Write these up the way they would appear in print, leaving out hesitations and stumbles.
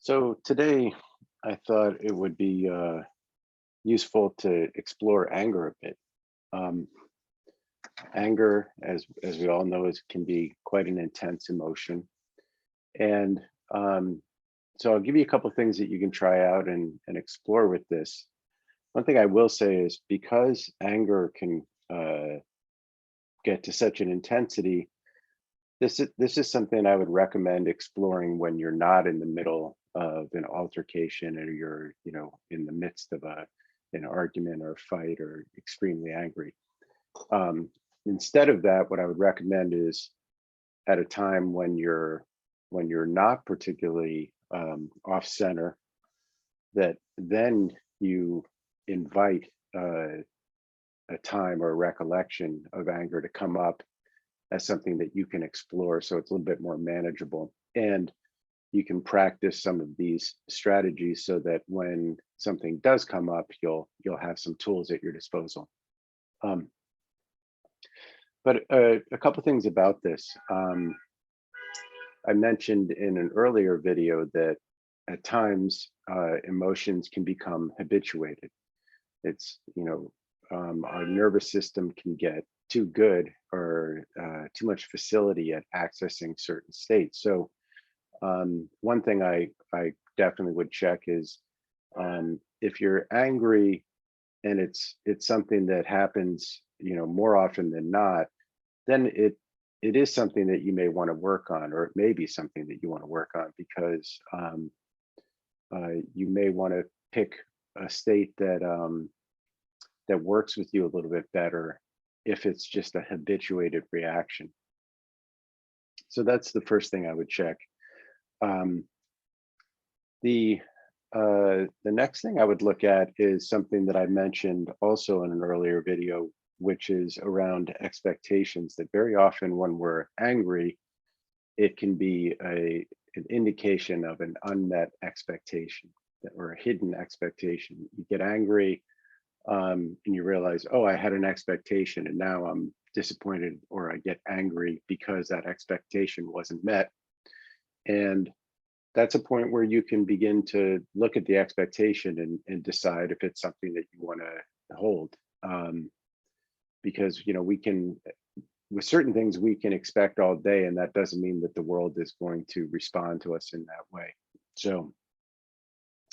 So today, I thought it would be useful to explore anger a bit. Um, Anger, as we all know, can be quite an intense emotion, and um, so I'll give you a couple things that you can try out and explore with this. One thing I will say is because anger can get to such an intensity, this is something I would recommend exploring when you're not in the middle of an altercation or you're in the midst of an argument or a fight or extremely angry. Um, Instead of that, what I would recommend is at a time when you're not particularly off center, that then you invite a time or a recollection of anger to come up as something that you can explore, so it's a little bit more manageable, and you can practice some of these strategies so that when something does come up, you'll have some tools at your disposal. um, but a couple things about this. I mentioned in an earlier video that at times emotions can become habituated. It's our nervous system can get too good or too much facility at accessing certain states. So one thing I definitely would check is if you're angry and it's something that happens more often than not, then it is something that you may want to work on, or it may be something that you want to work on, because you may want to pick a state that works with you a little bit better if it's just a habituated reaction. So that's the first thing I would check. Um, the next thing I would look at is something that I mentioned also in an earlier video, which is around expectations. That very often when we're angry, it can be an indication of an unmet expectation or a hidden expectation. You get angry, and you realize, oh, I had an expectation and now I'm disappointed, or I get angry because that expectation wasn't met. And that's a point where you can begin to look at the expectation and decide if it's something that you want to hold. Um, because we can, with certain things, we can expect all day, and that doesn't mean that the world is going to respond to us in that way. So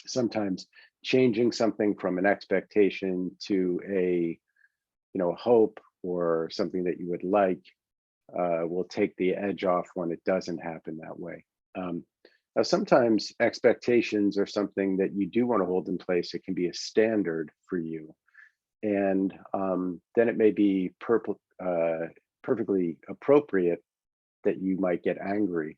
sometimes changing something from an expectation to a hope or something that you would like will take the edge off when it doesn't happen that way. Now, sometimes expectations are something that you do want to hold in place. It can be a standard for you, and then it may be perfectly appropriate that you might get angry.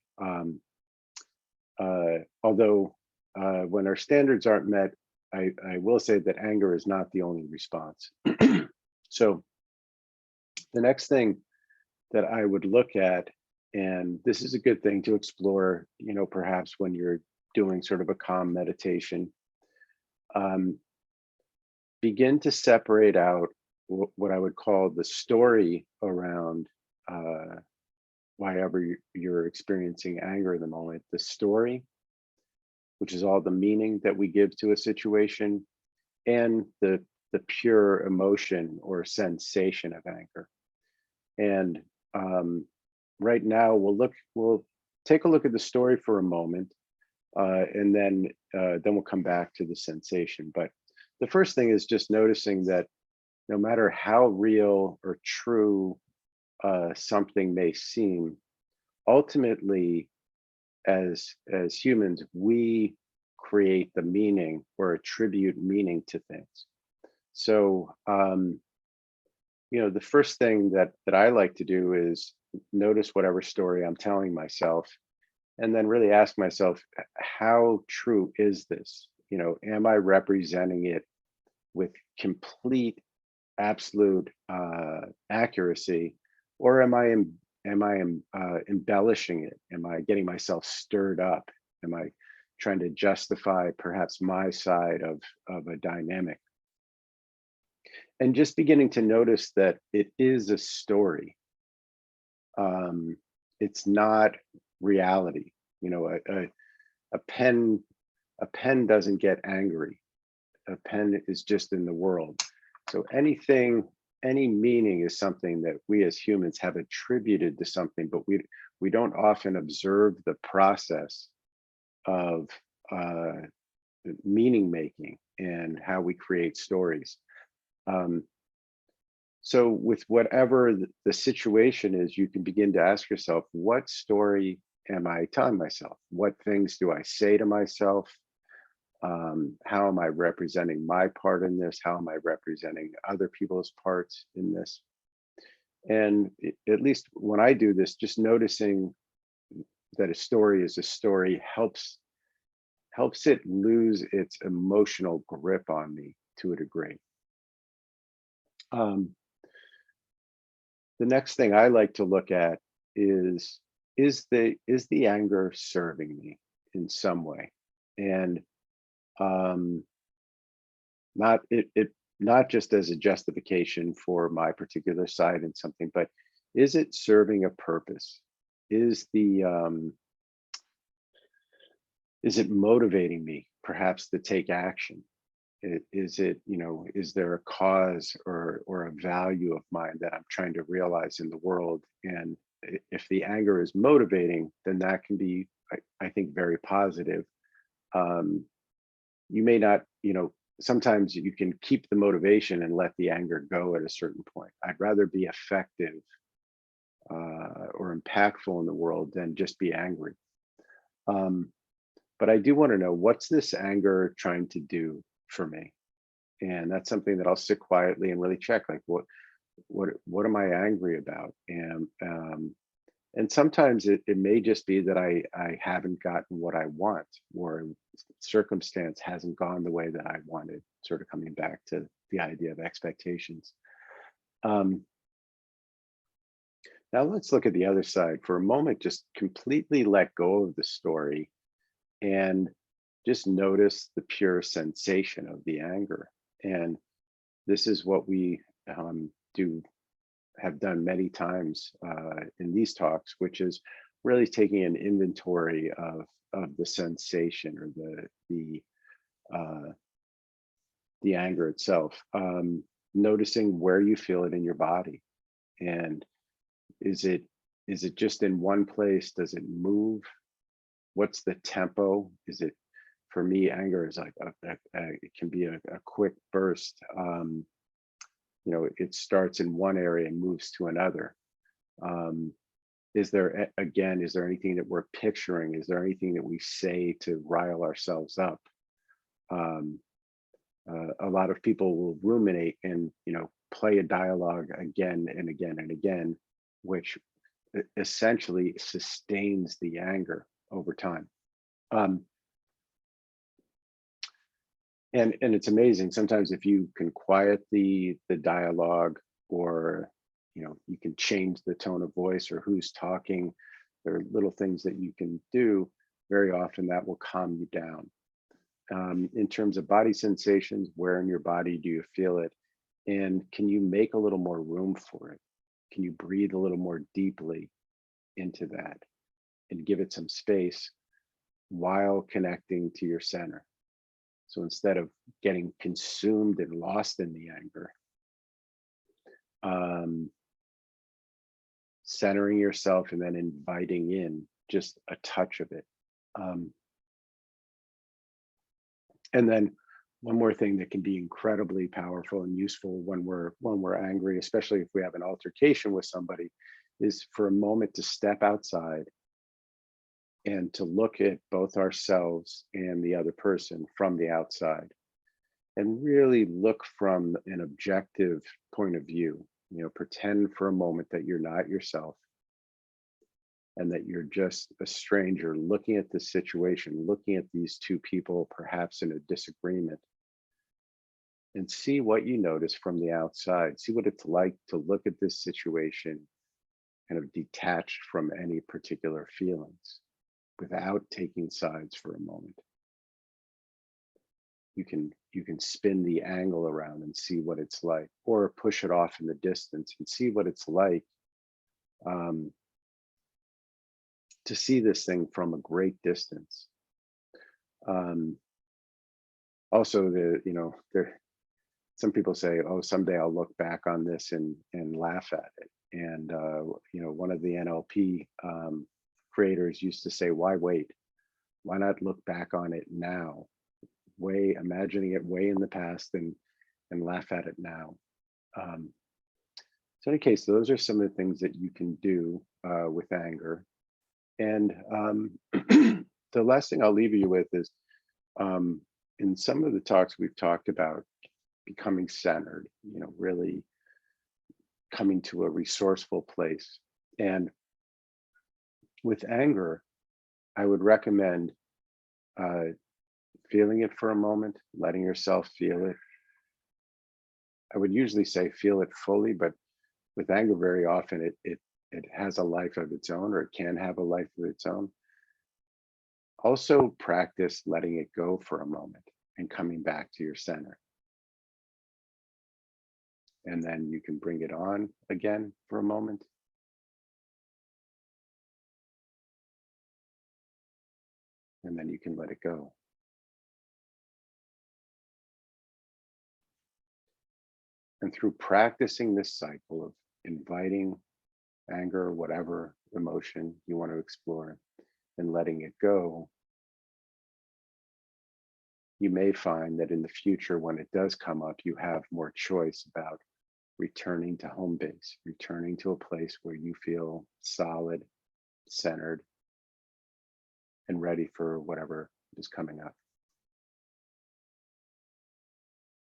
Although when our standards aren't met, I will say that anger is not the only response. So the next thing that I would look at, and this is a good thing to explore, perhaps when you're doing sort of a calm meditation, um, begin to separate out what I would call the story around why ever you're experiencing anger in the moment. The story, which is all the meaning that we give to a situation, and the pure emotion or sensation of anger. And right now, we'll take a look at the story for a moment, and then we'll come back to the sensation. But the first thing is just noticing that no matter how real or true something may seem, ultimately, as humans, we create the meaning or attribute meaning to things. So the first thing that I like to do is notice whatever story I'm telling myself, and then really ask myself, how true is this? Am I representing it with complete, absolute accuracy, or am I embellishing it? Am I getting myself stirred up? Am I trying to justify perhaps my side of a dynamic? And just beginning to notice that it is a story. It's not reality. A pen A pen doesn't get angry. A pen is just in the world. So anything, any meaning is something that we as humans have attributed to something, but we don't often observe the process of meaning making and how we create stories. Um, so with whatever the situation is, you can begin to ask yourself, what story am I telling myself? What things do I say to myself? How am I representing my part in this? How am I representing other people's parts in this? And at least when I do this, just noticing that a story is a story helps it lose its emotional grip on me to a degree. Um, the next thing I like to look at is is the anger serving me in some way? And um, not it not just as a justification for my particular side in something, but is it serving a purpose? Is the is it motivating me perhaps to take action? Is it, is there a cause or a value of mine that I'm trying to realize in the world? And if the anger is motivating, then that can be, I think, very positive. Um, you may not, sometimes you can keep the motivation and let the anger go at a certain point. I'd rather be effective or impactful in the world than just be angry. Um, but I do want to know, what's this anger trying to do for me? And that's something that I'll sit quietly and really check, like what am I angry about? And sometimes it may just be that I haven't gotten what I want, or circumstance hasn't gone the way that I wanted, sort of coming back to the idea of expectations. Um, Now let's look at the other side for a moment. Just completely let go of the story and just notice the pure sensation of the anger. And this is what we do have done many times in these talks, which is really taking an inventory of the sensation, or uh, the anger itself, noticing where you feel it in your body. And is it just in one place? Does it move? What's the tempo? Is it, for me, anger is like it can be a quick burst. It starts in one area and moves to another. Is there, again, is there anything that we're picturing? Is there anything that we say to rile ourselves up? Um, a lot of people will ruminate and play a dialogue again and again and again, which essentially sustains the anger over time. Um, and it's amazing sometimes, if you can quiet the dialogue, or you can change the tone of voice or who's talking. There are little things that you can do. Very often that will calm you down. In terms of body sensations, where in your body do you feel it? And can you make a little more room for it? Can you breathe a little more deeply into that and give it some space while connecting to your center? So instead of getting consumed and lost in the anger, centering yourself and then inviting in just a touch of it. And then one more thing that can be incredibly powerful and useful when we're angry, especially if we have an altercation with somebody, is for a moment to step outside and to look at both ourselves and the other person from the outside, and really look from an objective point of view. Pretend for a moment that you're not yourself, and that you're just a stranger looking at this situation, looking at these two people perhaps in a disagreement, and see what you notice from the outside. See what it's like to look at this situation kind of detached from any particular feelings, without taking sides for a moment. You can spin the angle around and see what it's like, or push it off in the distance and see what it's like, um, to see this thing from a great distance. Also, some people say, oh, someday I'll look back on this and laugh at it. And one of the NLP creators used to say, why wait? Why not look back on it now? Imagining it way in the past and laugh at it now. So in any case, those are some of the things that you can do with anger. And the last thing I'll leave you with is, in some of the talks we've talked about becoming centered, really coming to a resourceful place. And with anger, I would recommend feeling it for a moment, letting yourself feel it. I would usually say feel it fully, but with anger, very often it has a life of its own, or it can have a life of its own. Also practice letting it go for a moment and coming back to your center. And then you can bring it on again for a moment. And then you can let it go. And through practicing this cycle of inviting anger, whatever emotion you want to explore, and letting it go, you may find that in the future, when it does come up, you have more choice about returning to home base, returning to a place where you feel solid, centered, and ready for whatever is coming up.